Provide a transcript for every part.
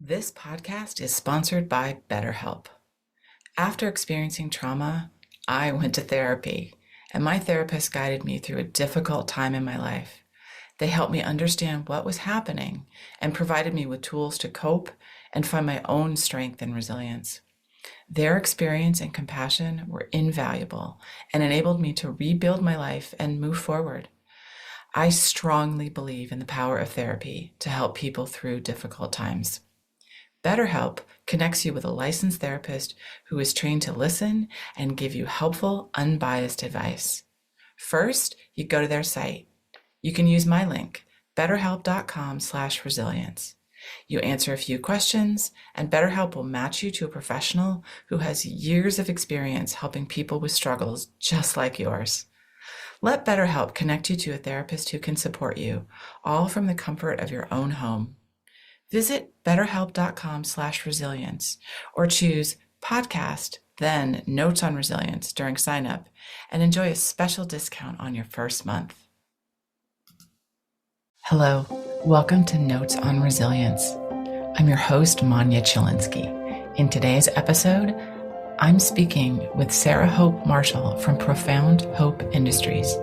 This podcast is sponsored by BetterHelp. After experiencing trauma, I went to therapy, and my therapist guided me through a difficult time in my life. They helped me understand what was happening and provided me with tools to cope and find my own strength and resilience. Their experience and compassion were invaluable and enabled me to rebuild my life and move forward. I strongly believe in the power of therapy to help people through difficult times. BetterHelp connects you with a licensed therapist who is trained to listen and give you helpful, unbiased advice. First, you go to their site. You can use my link, betterhelp.com/resilience. You answer a few questions, and BetterHelp will match you to a professional who has years of experience helping people with struggles just like yours. Let BetterHelp connect you to a therapist who can support you, all from the comfort of your own home. Visit betterhelp.com/resilience or choose podcast, then Notes on Resilience during sign up and enjoy a special discount on your first month. Hello, welcome to Notes on Resilience. I'm your host, Manya Chilinsky. In today's episode, I'm speaking with Sarah Hope Marshall from Profound Hope Industries.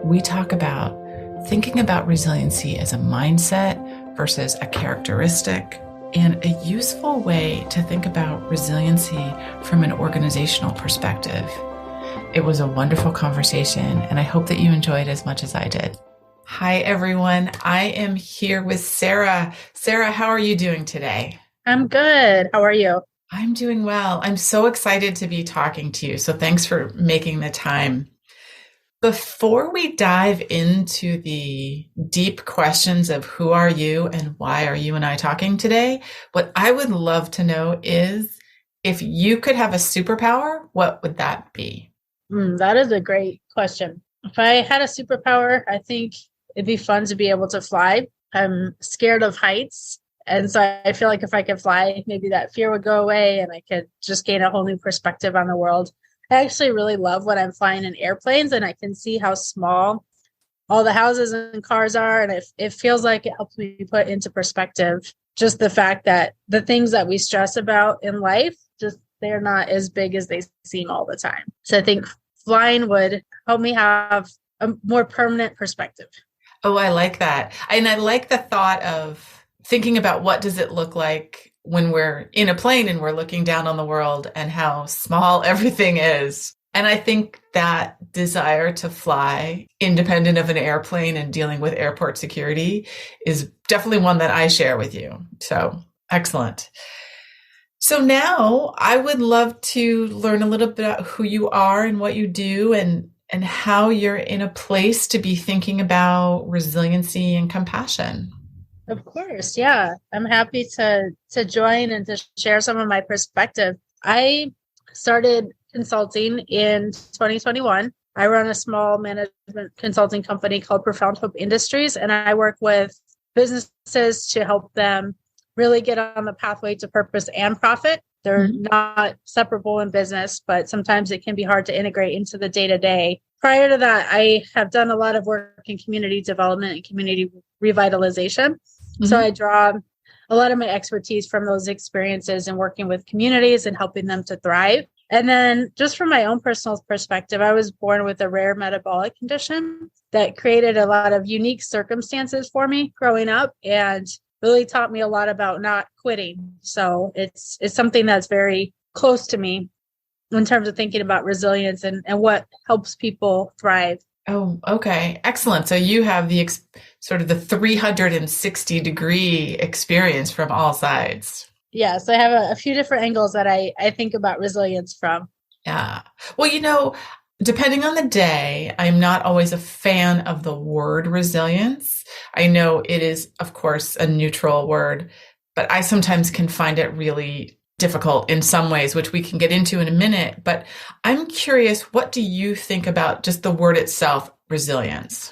We talk about thinking about resiliency as a mindset versus a characteristic, and a useful way to think about resiliency from an organizational perspective. It was a wonderful conversation, and I hope that you enjoyed as much as I did. Hi, everyone. I am here with Sarah. Sarah, how are you doing today? I'm good. How are you? I'm doing well. I'm so excited to be talking to you. So thanks for making the time. Before we dive into the deep questions of who are you and why are you and I talking today, what I would love to know is if you could have a superpower, what would that be? That is a great question. If I had a superpower, I think it'd be fun to be able to fly. I'm scared of heights. And so I feel like if I could fly, maybe that fear would go away and I could just gain a whole new perspective on the world. I actually really love when I'm flying in airplanes and I can see how small all the houses and cars are. And it feels like it helps me put into perspective just the fact that the things that we stress about in life, just they're not as big as they seem all the time. So I think flying would help me have a more permanent perspective. Oh, I like that. And I like the thought of thinking about what does it look like when we're in a plane and we're looking down on the world and how small everything is. And I think that desire to fly independent of an airplane and dealing with airport security is definitely one that I share with you. So excellent. So now I would love to learn a little bit about who you are and what you do and how you're in a place to be thinking about resiliency and compassion. Of course, yeah. I'm happy to join and to share some of my perspective. I started consulting in 2021. I run a small management consulting company called Profound Hope Industries, and I work with businesses to help them really get on the pathway to purpose and profit. They're not separable in business, but sometimes it can be hard to integrate into the day-to-day. Prior to that, I have done a lot of work in community development and community revitalization. So I draw a lot of my expertise from those experiences and working with communities and helping them to thrive. And then just from my own personal perspective, I was born with a rare metabolic condition that created a lot of unique circumstances for me growing up and really taught me a lot about not quitting. So it's something that's very close to me in terms of thinking about resilience and what helps people thrive. Oh, okay. Excellent. So you have the sort of the 360-degree experience from all sides. Yes, I have a few different angles that I think about resilience from. Yeah. Well, depending on the day, I'm not always a fan of the word resilience. I know it is, of course, a neutral word, but I sometimes can find it really difficult in some ways, which we can get into in a minute. But I'm curious, what do you think about just the word itself, resilience?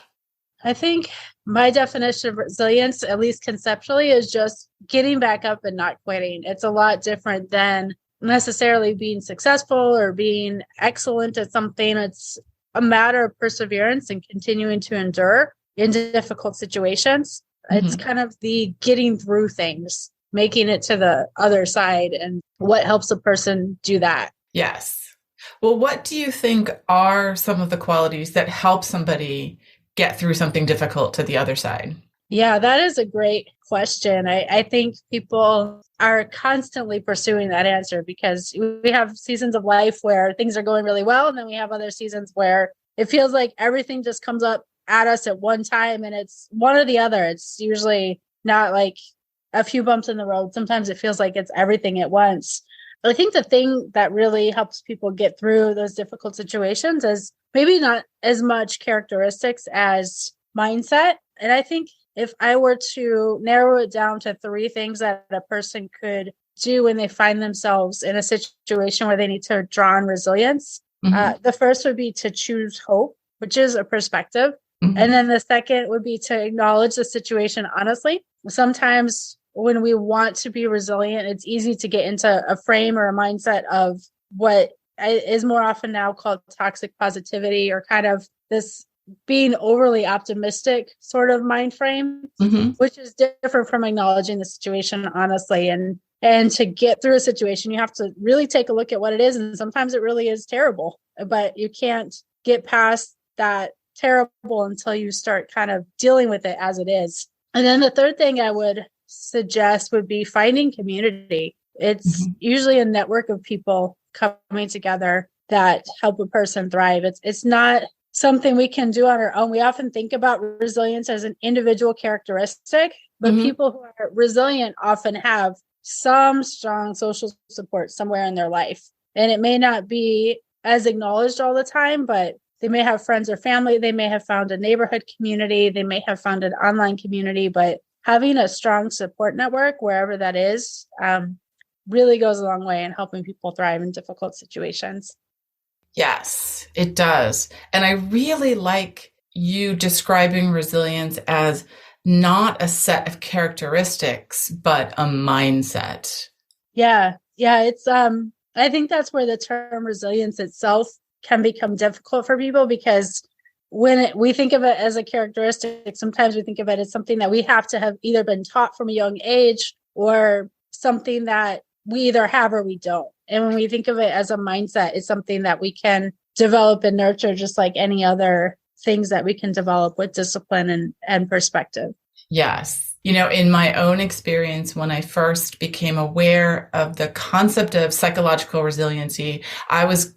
I think my definition of resilience, at least conceptually, is just getting back up and not quitting. It's a lot different than necessarily being successful or being excellent at something. It's a matter of perseverance and continuing to endure in difficult situations. It's kind of the getting through things making it to the other side and what helps a person do that. Yes. Well, what do you think are some of the qualities that help somebody get through something difficult to the other side? Yeah, that is a great question. I think people are constantly pursuing that answer because we have seasons of life where things are going really well. And then we have other seasons where it feels like everything just comes up at us at one time and it's one or the other. It's usually not like a few bumps in the road. Sometimes it feels like it's everything at once. But I think the thing that really helps people get through those difficult situations is maybe not as much characteristics as mindset. And I think if I were to narrow it down to three things that a person could do when they find themselves in a situation where they need to draw on resilience, the first would be to choose hope, which is a perspective. And then the second would be to acknowledge the situation honestly. Sometimes when we want to be resilient, it's easy to get into a frame or a mindset of what is more often now called toxic positivity, or kind of this being overly optimistic sort of mind frame, which is different from acknowledging the situation honestly. And to get through a situation, you have to really take a look at what it is. And sometimes it really is terrible, but you can't get past that terrible until you start kind of dealing with it as it is. And then the third thing I would suggest would be finding community. It's usually a network of people coming together that help a person thrive. It's not something we can do on our own. We often think about resilience as an individual characteristic, but people who are resilient often have some strong social support somewhere in their life. And it may not be as acknowledged all the time, but they may have friends or family. They may have found a neighborhood community. They may have found an online community, but having a strong support network, wherever that is, really goes a long way in helping people thrive in difficult situations. Yes, it does. And I really like you describing resilience as not a set of characteristics, but a mindset. Yeah. It's I think that's where the term resilience itself can become difficult for people, because when we think of it as a characteristic, sometimes we think of it as something that we have to have either been taught from a young age, or something that we either have or we don't. And when we think of it as a mindset, it's something that we can develop and nurture, just like any other things that we can develop with discipline and perspective. Yes. You know, in my own experience, when I first became aware of the concept of psychological resiliency, I was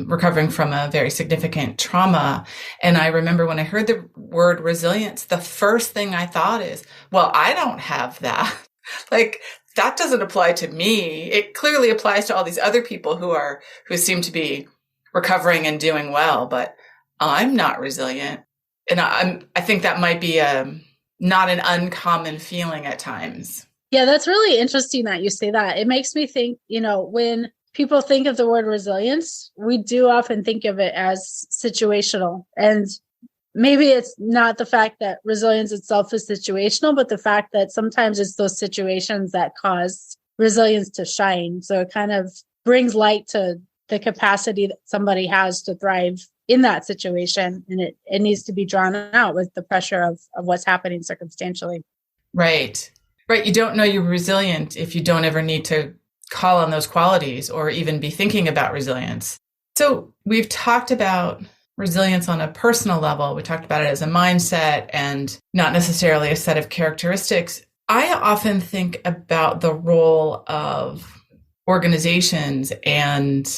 recovering from a very significant trauma. And I remember when I heard the word resilience, the first thing I thought is, well, I don't have that. Like, that doesn't apply to me. It clearly applies to all these other people who seem to be recovering and doing well, but I'm not resilient. And I think that might be not an uncommon feeling at times. Yeah, that's really interesting that you say that. It makes me think, when people think of the word resilience, we do often think of it as situational. And maybe it's not the fact that resilience itself is situational, but the fact that sometimes it's those situations that cause resilience to shine. So it kind of brings light to the capacity that somebody has to thrive in that situation. And it needs to be drawn out with the pressure of what's happening circumstantially. Right. You don't know you're resilient if you don't ever need to call on those qualities or even be thinking about resilience. So we've talked about resilience on a personal level. We talked about it as a mindset and not necessarily a set of characteristics. I often think about the role of organizations and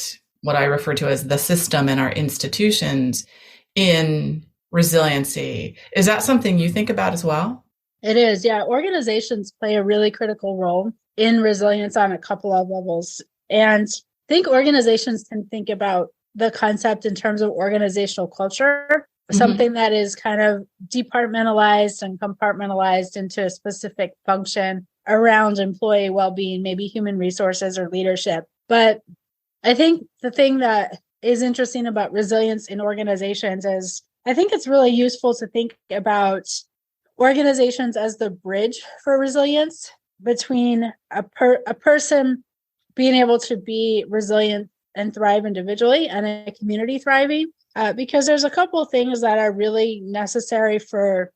what I refer to as the system and our institutions in resiliency. Is that something you think about as well? It is. Yeah. Organizations play a really critical role in resilience on a couple of levels. And I think organizations can think about the concept in terms of organizational culture, something that is kind of departmentalized and compartmentalized into a specific function around employee well-being, maybe human resources or leadership. But I think the thing that is interesting about resilience in organizations is I think it's really useful to think about organizations as the bridge for resilience between a person being able to be resilient and thrive individually and a community thriving, because there's a couple of things that are really necessary for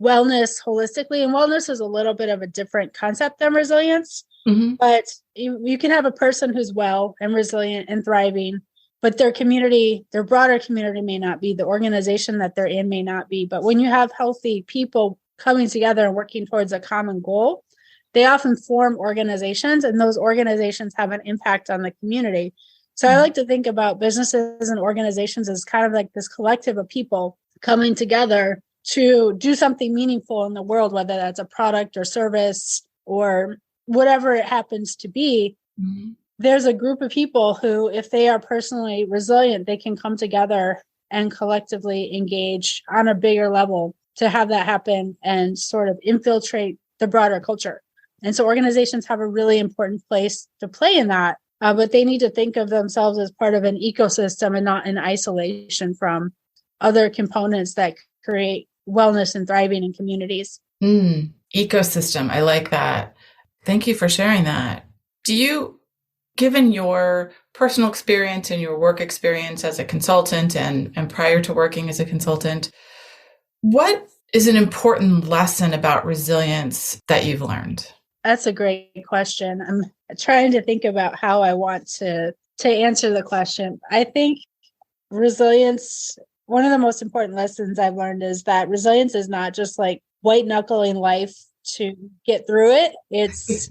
wellness holistically. And wellness is a little bit of a different concept than resilience, Mm-hmm. but you can have a person who's well and resilient and thriving, but their community, their broader community may not be, the organization that they're in may not be. But when you have healthy people coming together and working towards a common goal, they often form organizations, and those organizations have an impact on the community. So I like to think about businesses and organizations as kind of like this collective of people coming together to do something meaningful in the world, whether that's a product or service or whatever it happens to be. Mm-hmm. There's a group of people who, if they are personally resilient, they can come together and collectively engage on a bigger level to have that happen and sort of infiltrate the broader culture. And so organizations have a really important place to play in that, but they need to think of themselves as part of an ecosystem and not in isolation from other components that create wellness and thriving in communities. Ecosystem. I like that. Thank you for sharing that. Do you, given your personal experience and your work experience as a consultant and prior to working as a consultant, what is an important lesson about resilience that you've learned? That's a great question. I'm trying to think about how I want to answer the question. I think resilience, one of the most important lessons I've learned is that resilience is not just like white knuckling life to get through it. It's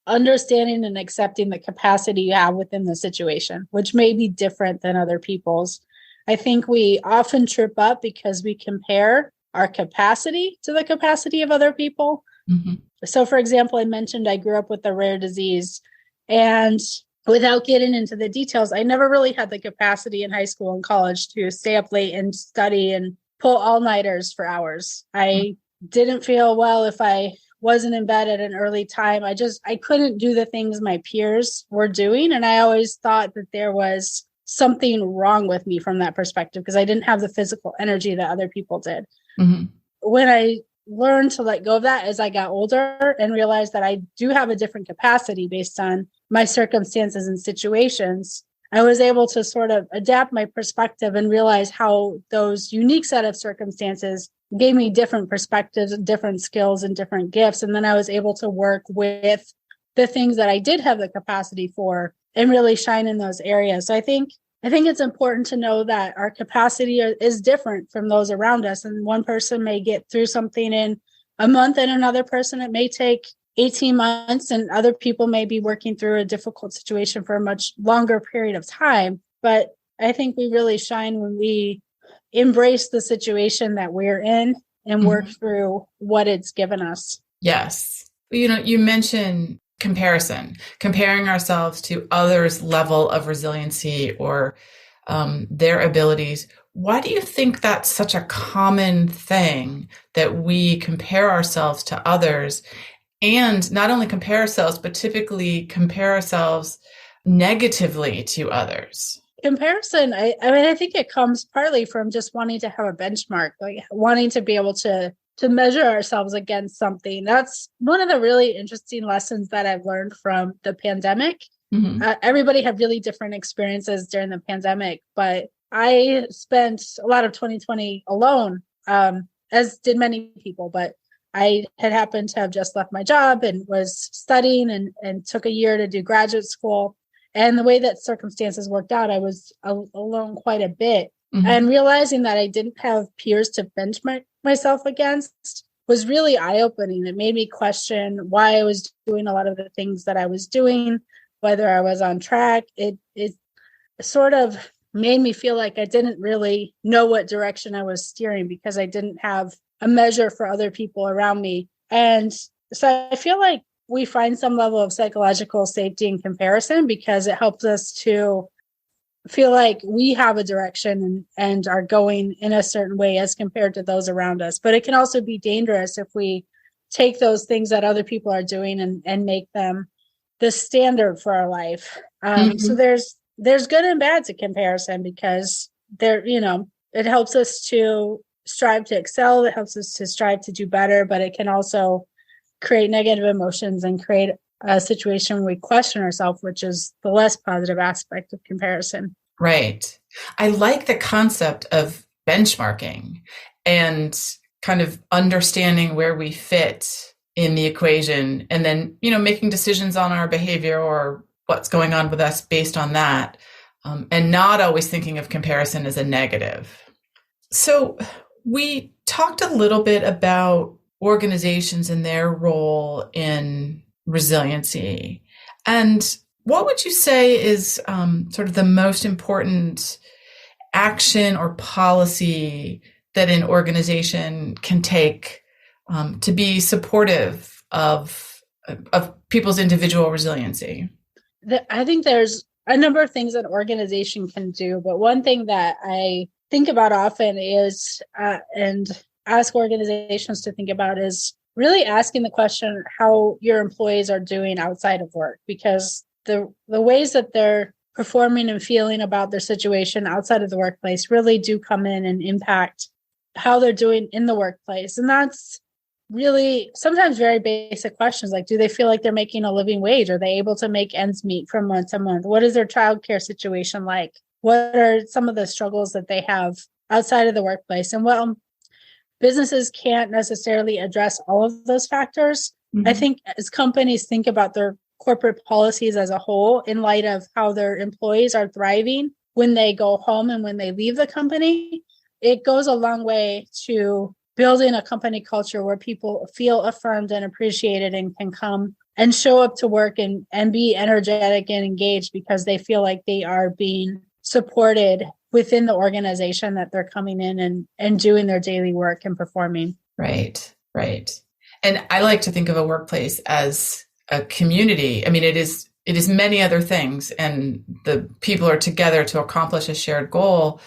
understanding and accepting the capacity you have within the situation, which may be different than other people's. I think we often trip up because we compare our capacity to the capacity of other people. Mm-hmm. So, for example, I mentioned I grew up with a rare disease, and without getting into the details, I never really had the capacity in high school and college to stay up late and study and pull all-nighters for hours. I didn't feel well if I wasn't in bed at an early time. I couldn't do the things my peers were doing. And I always thought that there was something wrong with me from that perspective because I didn't have the physical energy that other people did. Mm-hmm. When I learned to let go of that as I got older and realized that I do have a different capacity based on my circumstances and situations, I was able to sort of adapt my perspective and realize how those unique set of circumstances gave me different perspectives and different skills and different gifts. And then I was able to work with the things that I did have the capacity for and really shine in those areas. So I think it's important to know that our capacity is different from those around us. And one person may get through something in a month, and another person, it may take 18 months, and other people may be working through a difficult situation for a much longer period of time. But I think we really shine when we embrace the situation that we're in and work through what it's given us. Yes. You mentioned comparing ourselves to others' level of resiliency or their abilities. Why do you think that's such a common thing that we compare ourselves to others, and not only compare ourselves, but typically compare ourselves negatively to others? Comparison, I think it comes partly from just wanting to have a benchmark, like wanting to be able to measure ourselves against something. That's one of the really interesting lessons that I've learned from the pandemic. Mm-hmm. Everybody had really different experiences during the pandemic, but I spent a lot of 2020 alone, as did many people, but I had happened to have just left my job and was studying and took a year to do graduate school. And the way that circumstances worked out, I was alone quite a bit. Mm-hmm. And realizing that I didn't have peers to benchmark myself against was really eye-opening. It made me question why I was doing a lot of the things that I was doing, whether I was on track. It sort of made me feel like I didn't really know what direction I was steering because I didn't have a measure for other people around me. And so I feel like we find some level of psychological safety in comparison because it helps us to feel like we have a direction and are going in a certain way as compared to those around us. But it can also be dangerous if we take those things that other people are doing and make them the standard for our life. So there's good and bad to comparison because it helps us to strive to excel. It helps us to strive to do better, but it can also create negative emotions and create a situation where we question ourselves, which is the less positive aspect of comparison. Right. I like the concept of benchmarking and kind of understanding where we fit in the equation and then, making decisions on our behavior or what's going on with us based on that, and not always thinking of comparison as a negative. So we talked a little bit about organizations and their role in resiliency. And what would you say is sort of the most important action or policy that an organization can take to be supportive of people's individual resiliency? I think there's a number of things an organization can do, but one thing that I think about often is, and ask organizations to think about, is really asking the question how your employees are doing outside of work, because the ways that they're performing and feeling about their situation outside of the workplace really do come in and impact how they're doing in the workplace. And that's really sometimes very basic questions, like, do they feel like they're making a living wage? Are they able to make ends meet from month to month? What is their childcare situation like? What are some of the struggles that they have outside of the workplace? And well, businesses can't necessarily address all of those factors. Mm-hmm. I think as companies think about their corporate policies as a whole, in light of how their employees are thriving when they go home and when they leave the company, it goes a long way to building a company culture where people feel affirmed and appreciated and can come and show up to work and be energetic and engaged because they feel like they are being supported within the organization that they're coming in and doing their daily work and performing. Right. And I like to think of a workplace as a community. I mean, it is many other things, and the people are together to accomplish a shared goal.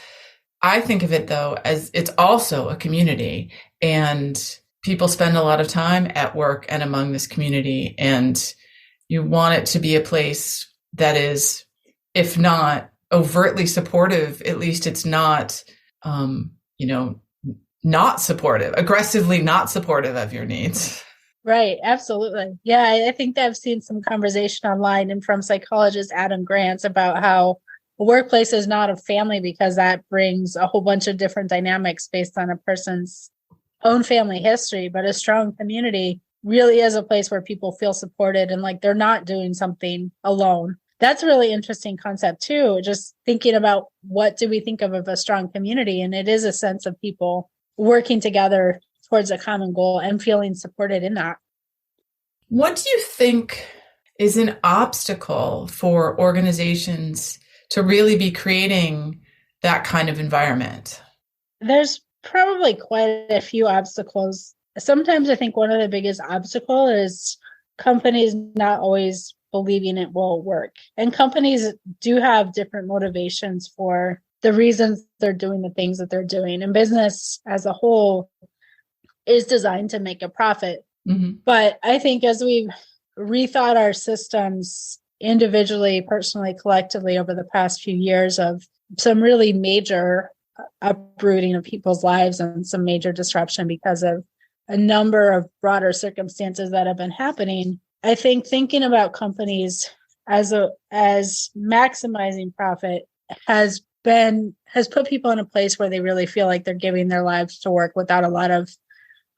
I think of it, though, as it's also a community, and people spend a lot of time at work and among this community, and you want it to be a place that is, if not overtly supportive, at least it's not, not supportive, aggressively not supportive of your needs. Right. Absolutely. Yeah. I think that I've seen some conversation online and from psychologist Adam Grant about how a workplace is not a family because that brings a whole bunch of different dynamics based on a person's own family history. But a strong community really is a place where people feel supported and like they're not doing something alone. That's a really interesting concept too. Just thinking about what do we think of a strong community? And it is a sense of people working together towards a common goal and feeling supported in that. What do you think is an obstacle for organizations to really be creating that kind of environment? There's probably quite a few obstacles. Sometimes I think one of the biggest obstacles is companies not always believing it will work. And companies do have different motivations for the reasons they're doing the things that they're doing. And business as a whole is designed to make a profit. Mm-hmm. But I think as we've rethought our systems individually, personally, collectively over the past few years of some really major uprooting of people's lives and some major disruption because of a number of broader circumstances that have been happening, I think thinking about companies as maximizing profit has put people in a place where they really feel like they're giving their lives to work without a lot of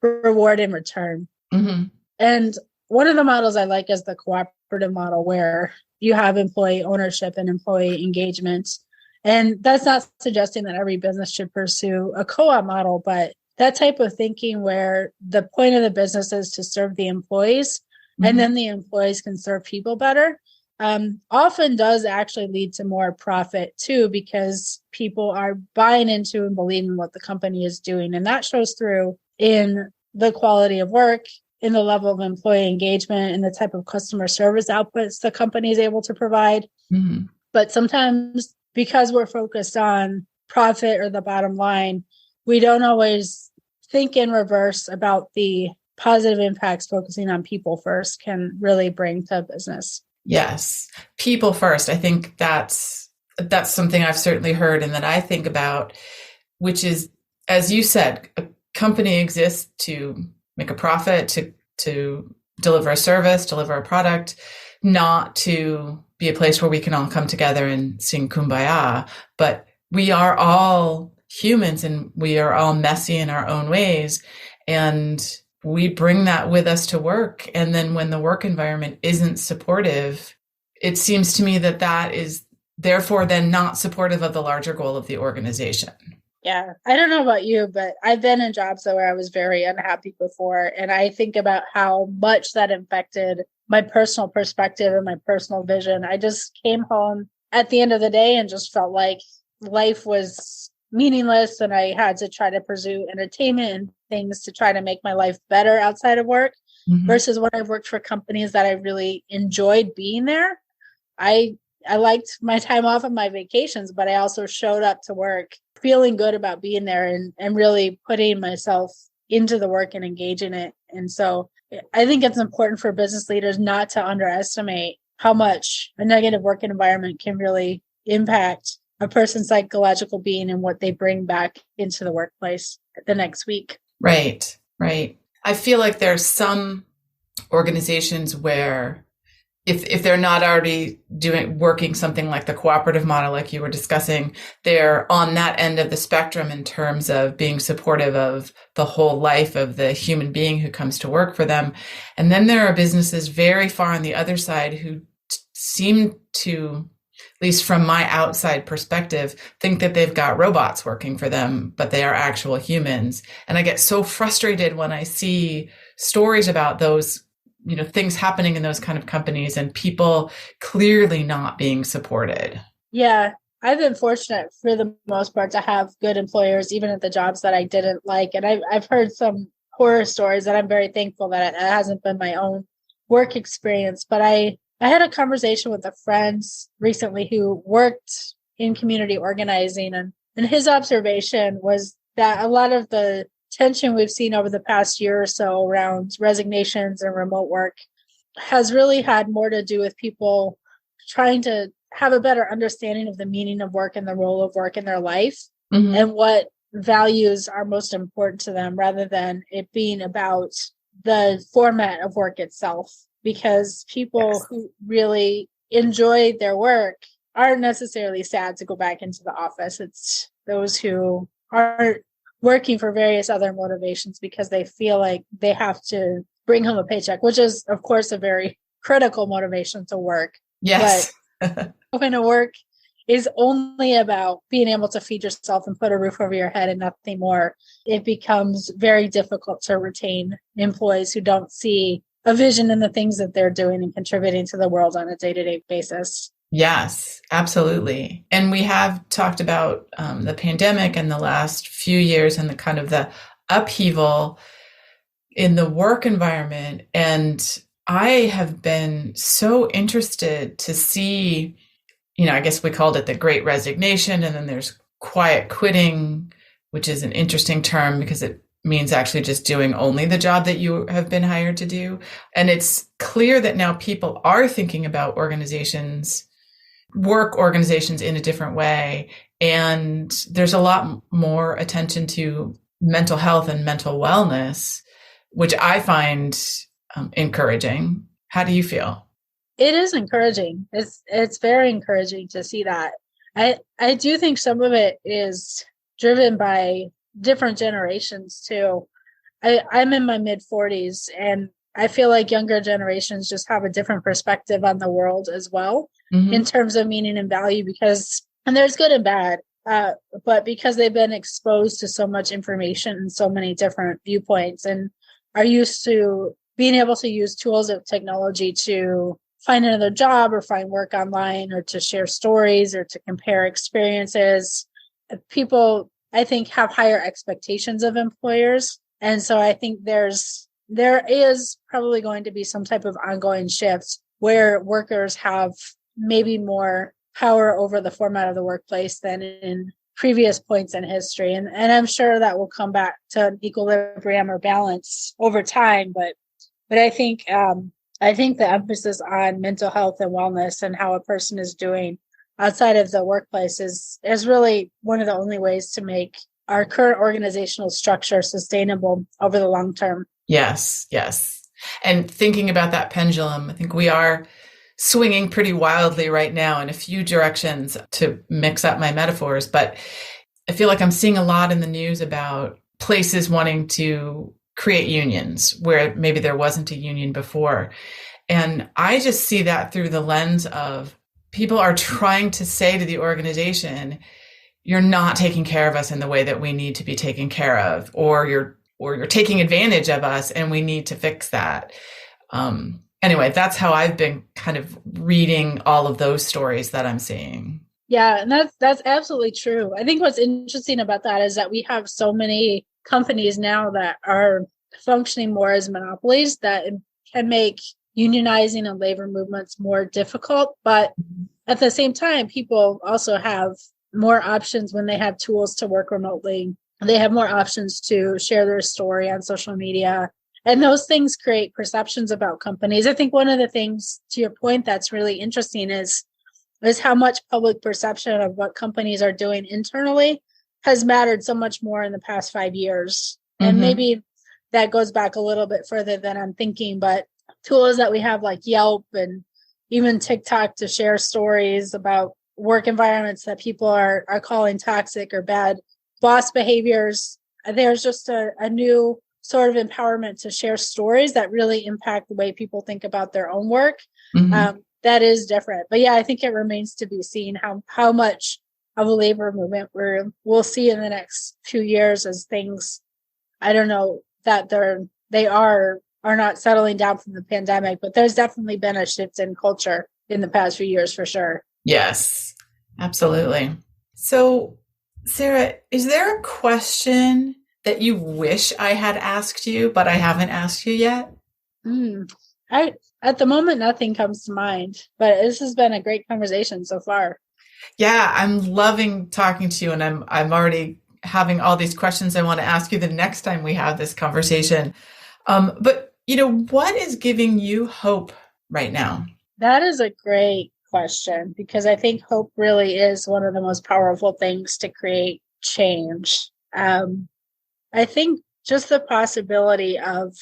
reward in return. Mm-hmm. And one of the models I like is the cooperative model, where you have employee ownership and employee engagement. And that's not suggesting that every business should pursue a co-op model, but that type of thinking where the point of the business is to serve the employees, mm-hmm. and then the employees can serve people better, often does actually lead to more profit too, because people are buying into and believing what the company is doing. And that shows through in the quality of work, in the level of employee engagement, and the type of customer service outputs the company is able to provide. Mm-hmm. But sometimes because we're focused on profit or the bottom line, we don't always think in reverse about the positive impacts focusing on people first can really bring to business. Yes. People first. I think that's something I've certainly heard and that I think about, which is, as you said, a company exists to make a profit, to deliver a service, deliver a product, not to be a place where we can all come together and sing Kumbaya. But we are all humans and we are all messy in our own ways. And we bring that with us to work. And then when the work environment isn't supportive, it seems to me that that is therefore then not supportive of the larger goal of the organization. Yeah. I don't know about you, but I've been in jobs where I was very unhappy before. And I think about how much that affected my personal perspective and my personal vision. I just came home at the end of the day and just felt like life was meaningless and I had to try to pursue entertainment and things to try to make my life better outside of work. Mm-hmm. Versus when I worked for companies that I really enjoyed being there. I liked my time off of my vacations, but I also showed up to work feeling good about being there and really putting myself into the work and engage in it. And so I think it's important for business leaders not to underestimate how much a negative work environment can really impact a person's psychological being and what they bring back into the workplace the next week. Right, right. I feel like there's some organizations where if they're not already working something like the cooperative model, like you were discussing, they're on that end of the spectrum in terms of being supportive of the whole life of the human being who comes to work for them. And then there are businesses very far on the other side who seem to, at least from my outside perspective, think that they've got robots working for them, but they are actual humans. And I get so frustrated when I see stories about those things happening in those kind of companies and people clearly not being supported. Yeah, I've been fortunate for the most part to have good employers, even at the jobs that I didn't like. And I've heard some horror stories that I'm very thankful that it hasn't been my own work experience. But I had a conversation with a friend recently who worked in community organizing, and his observation was that a lot of the tension we've seen over the past year or so around resignations and remote work has really had more to do with people trying to have a better understanding of the meaning of work and the role of work in their life, mm-hmm. and what values are most important to them rather than it being about the format of work itself. Because people yes. who really enjoy their work aren't necessarily sad to go back into the office. It's those who aren't working for various other motivations because they feel like they have to bring home a paycheck, which is, of course, a very critical motivation to work. Yes. But when a work is only about being able to feed yourself and put a roof over your head and nothing more, it becomes very difficult to retain employees who don't see a vision in the things that they're doing and contributing to the world on a day-to-day basis. Yes, absolutely. And we have talked about the pandemic and the last few years and the kind of the upheaval in the work environment. And I have been so interested to see, I guess we called it the Great Resignation, and then there's quiet quitting, which is an interesting term because it means actually just doing only the job that you have been hired to do. And it's clear that now people are thinking about work organizations in a different way. And there's a lot more attention to mental health and mental wellness, which I find encouraging. How do you feel? It is encouraging. It's very encouraging to see that. I do think some of it is driven by different generations too. I'm in my mid 40s and I feel like younger generations just have a different perspective on the world as well, mm-hmm. in terms of meaning and value, and there's good and bad, but because they've been exposed to so much information and so many different viewpoints and are used to being able to use tools of technology to find another job or find work online or to share stories or to compare experiences, people I think have higher expectations of employers. And so I think there is probably going to be some type of ongoing shift where workers have maybe more power over the format of the workplace than in previous points in history. And I'm sure that will come back to an equilibrium or balance over time. But I think the emphasis on mental health and wellness and how a person is doing outside of the workplace is really one of the only ways to make our current organizational structure sustainable over the long term. Yes, yes. And thinking about that pendulum, I think we are swinging pretty wildly right now in a few directions to mix up my metaphors. But I feel like I'm seeing a lot in the news about places wanting to create unions where maybe there wasn't a union before. And I just see that through the lens of people are trying to say to the organization, you're not taking care of us in the way that we need to be taken care of, or you're taking advantage of us and we need to fix that. Anyway, that's how I've been kind of reading all of those stories that I'm seeing. Yeah, and that's absolutely true. I think what's interesting about that is that we have so many companies now that are functioning more as monopolies that can make unionizing and labor movements more difficult. But at the same time, people also have more options when they have tools to work remotely. They have more options to share their story on social media. And those things create perceptions about companies. I think one of the things, to your point, that's really interesting is how much public perception of what companies are doing internally has mattered so much more in the past 5 years. And maybe that goes back a little bit further than I'm thinking, but tools that we have like Yelp and even TikTok to share stories about work environments that people are calling toxic or bad boss behaviors. There's just a new sort of empowerment to share stories that really impact the way people think about their own work. That is different. But yeah, I think it remains to be seen how much of a labor movement we'll see in the next few years as things, I don't know, that they are not settling down from the pandemic, but there's definitely been a shift in culture in the past few years for sure. Yes, absolutely. So, Sarah, is there a question that you wish I had asked you, but I haven't asked you yet? At the moment, nothing comes to mind, but this has been a great conversation so far. Yeah, I'm loving talking to you, and I'm already having all these questions I want to ask you the next time we have this conversation. But what is giving you hope right now? That is a great question because I think hope really is one of the most powerful things to create change. I think just the possibility of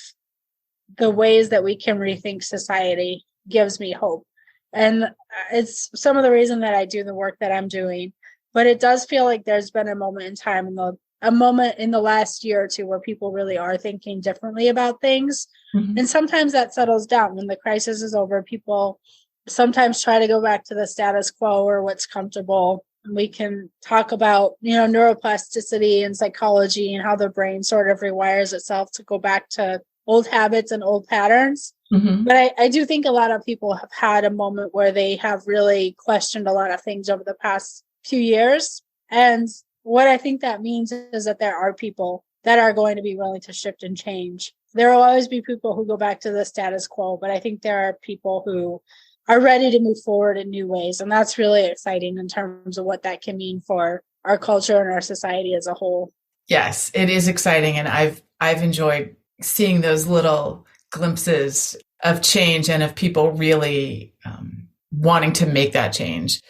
the ways that we can rethink society gives me hope. And it's some of the reason that I do the work that I'm doing. But it does feel like there's been a moment in time a moment in the last year or two where people really are thinking differently about things. And sometimes that settles down when the crisis is over. People sometimes try to go back to the status quo or what's comfortable. We can talk about, neuroplasticity and psychology and how the brain sort of rewires itself to go back to old habits and old patterns. But I do think a lot of people have had a moment where they have really questioned a lot of things over the past few years. And what I think that means is that there are people that are going to be willing to shift and change. There will always be people who go back to the status quo, but I think there are people who are ready to move forward in new ways. And that's really exciting in terms of what that can mean for our culture and our society as a whole. Yes, it is exciting. And I've enjoyed seeing those little glimpses of change and of people really wanting to make that change.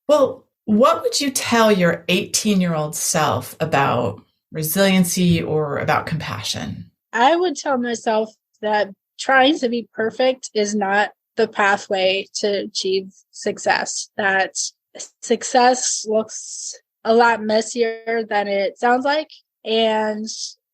Well, what would you tell your 18-year-old self about resiliency or about compassion? I would tell myself that trying to be perfect is not the pathway to achieve success, that success looks a lot messier than it sounds like. And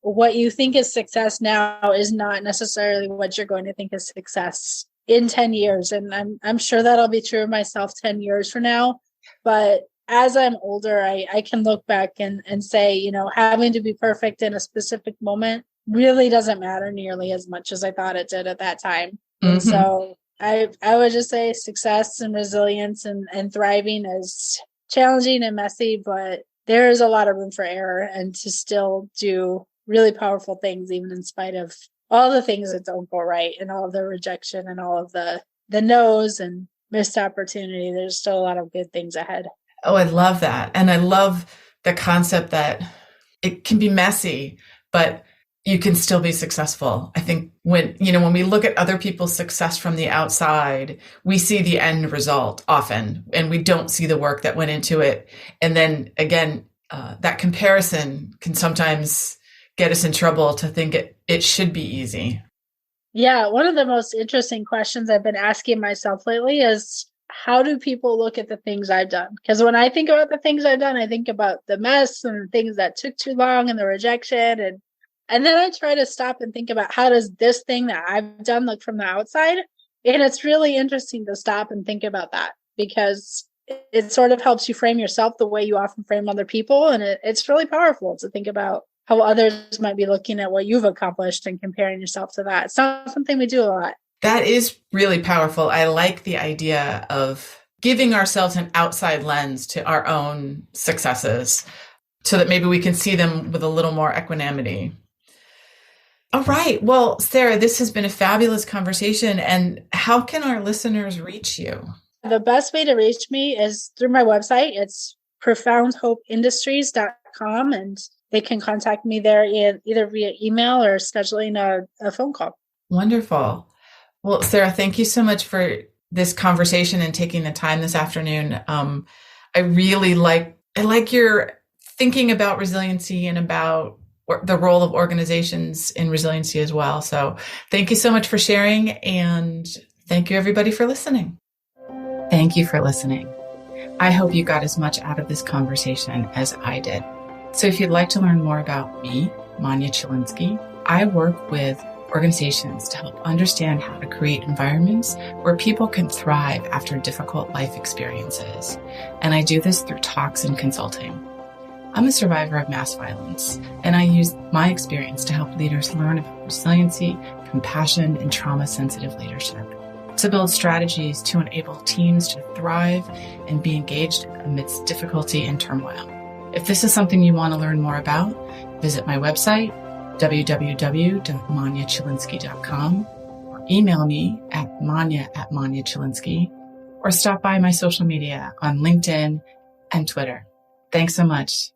what you think is success now is not necessarily what you're going to think is success in 10 years. And I'm sure that'll be true of myself 10 years from now. But as I'm older, I can look back and say, having to be perfect in a specific moment really doesn't matter nearly as much as I thought it did at that time. And so I would just say success and resilience and thriving is challenging and messy, but there is a lot of room for error and to still do really powerful things, even in spite of all the things that don't go right and all of the rejection and all of the no's and missed opportunity. There's still a lot of good things ahead. Oh, I love that. And I love the concept that it can be messy, but you can still be successful. I think when we look at other people's success from the outside, we see the end result often, and we don't see the work that went into it. And then again, that comparison can sometimes get us in trouble to think it should be easy. Yeah, one of the most interesting questions I've been asking myself lately is how do people look at the things I've done? Because when I think about the things I've done, I think about the mess and the things that took too long and the rejection. And then I try to stop and think about how does this thing that I've done look from the outside? And it's really interesting to stop and think about that because it sort of helps you frame yourself the way you often frame other people. And it's really powerful to think about how others might be looking at what you've accomplished and comparing yourself to that. It's not something we do a lot. That is really powerful. I like the idea of giving ourselves an outside lens to our own successes so that maybe we can see them with a little more equanimity. All right. Well, Sarah, this has been a fabulous conversation. And how can our listeners reach you? The best way to reach me is through my website. It's profoundhopeindustries.com, and they can contact me there either via email or scheduling a phone call. Wonderful. Well, Sarah, thank you so much for this conversation and taking the time this afternoon. I really like your thinking about resiliency and about the role of organizations in resiliency as well. So thank you so much for sharing, and thank you everybody for listening. Thank you for listening. I hope you got as much out of this conversation as I did. So if you'd like to learn more about me, Manya Chilinsky, I work with organizations to help understand how to create environments where people can thrive after difficult life experiences. And I do this through talks and consulting. I'm a survivor of mass violence, and I use my experience to help leaders learn about resiliency, compassion, and trauma-sensitive leadership, to build strategies to enable teams to thrive and be engaged amidst difficulty and turmoil. If this is something you want to learn more about, visit my website, www.manyachilinsky.com, or email me at manya@manyachilinsky, or stop by my social media on LinkedIn and Twitter. Thanks so much.